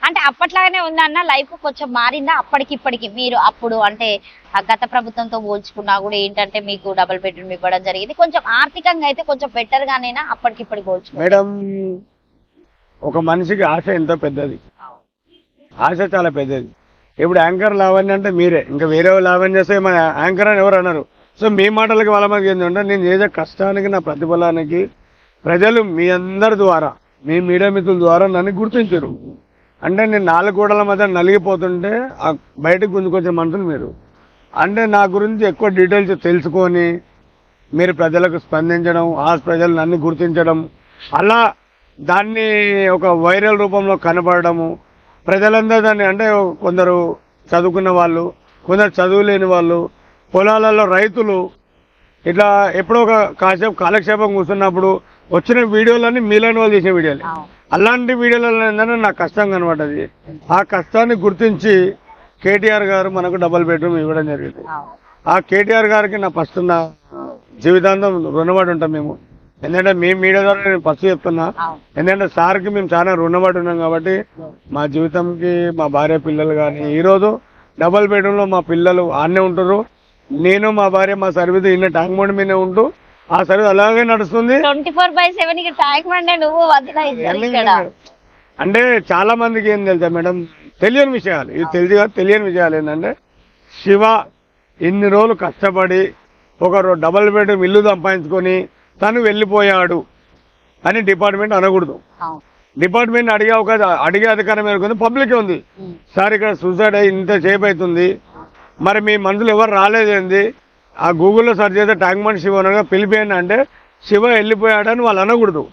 అంటే అప్పట్లాగానే ఉందన్న లైఫ్ కొంచెం మారిందా అప్పటికి ఇప్పటికి? మీరు అప్పుడు అంటే గత ప్రభుత్వంతో పోల్చుకున్నా కూడా ఏంటంటే మీకు డబుల్ బెడ్రూమ్ ఇవ్వడం జరిగింది, కొంచెం ఆర్థికంగా అయితే కొంచెం బెటర్ గానేనా అప్పటికి ఇప్పటికి పోల్చుకో? మేడం, ఒక మనిషికి ఆశ ఎంతో పెద్దది, ఆశ చాలా పెద్దది. ఇప్పుడు యాంకర్ లావణ్య అంటే మీరే, ఇంకా వేరే లావణ్య చేస్తే మన యాంకర్ అని ఎవరు అన్నారు. సో మీ మాటలకి వాళ్ళ మనకి ఏంటంటే నేను చేసే కష్టానికి నా ప్రతిఫలానికి ప్రజలు మీ అందరి ద్వారా, మీ మీడియా మిత్రుల ద్వారా నన్ను గుర్తించారు. అంటే నేను 4 గోడల మధ్య నలిగిపోతుంటే బయటకు గుంజుకొచ్చే మనుషులు మీరు. అంటే నా గురించి ఎక్కువ డీటెయిల్స్ తెలుసుకొని మీరు ప్రజలకు స్పందించడం, ఆ ప్రజలు నన్ను గుర్తించడం, అలా దాన్ని ఒక వైరల్ రూపంలో కనబడము, ప్రజలందరూ దాన్ని అంటే కొందరు చదువుకున్న వాళ్ళు, కొందరు చదువు లేని వాళ్ళు, పొలాలలో రైతులు, ఇట్లా ఎప్పుడో ఒక కాసేపు కాలక్షేపం కూర్చున్నప్పుడు వచ్చిన వీడియోలన్నీ మీలాంటి వాళ్ళు చేసే వీడియోలు. అలాంటి వీడియోలలో ఏంటంటే నా కష్టం కనబడ్డది. ఆ కష్టాన్ని గుర్తించి కేటీఆర్ గారు మనకు డబుల్ బెడ్రూమ్ ఇవ్వడం జరిగింది. ఆ కేటీఆర్ గారికి నా ఫస్ట్ నా జీవితాంతం రుణపడి ఉంటాం మేము. ఎందుకంటే మీ మీడియా ద్వారా నేను ఫస్ట్ చెప్తున్నా, ఎందుకంటే సార్కి మేము చాలా రుణపడి ఉన్నాం కాబట్టి మా జీవితంకి మా భార్య పిల్లలు కానీ ఈరోజు డబుల్ బెడ్రూమ్ లో మా పిల్లలు ఆడనే ఉంటారు. నేను మా భార్య మా సర్వీస్ ఇన్న ట్యాంక్ బండ్ మీదే ఉంటూ ఆ సర్వీస్ అలాగే నడుస్తుంది. 24/7 ట్యాంక్ బండ్ నువ్వు అంటే చాలా మందికి ఏం తెలుసా మేడం, తెలియని విషయాలు, ఇది తెలియని విషయాలు ఏంటంటే శివ ఇన్ని రోజులు కష్టపడి ఒక డబుల్ బెడ్రూమ్ ఇల్లు సంపాదించుకొని తను వెళ్ళిపోయాడు అని డిపార్ట్మెంట్ అనకూడదు. డిపార్ట్మెంట్ అడిగే అధికారం మేరకు పబ్లిక్ ఉంది. సార్ ఇక్కడ సూసైడ్ అయ్యి ఇంత సేపు అవుతుంది, మరి మీ మనుషులు ఎవరు రాలేదేంది, ఆ గూగుల్లో సెర్చ్ చేస్తే ట్యాంక్ బండ్ శివ పిలిపోయింది అంటే శివ వెళ్ళిపోయాడని వాళ్ళు అనకూడదు.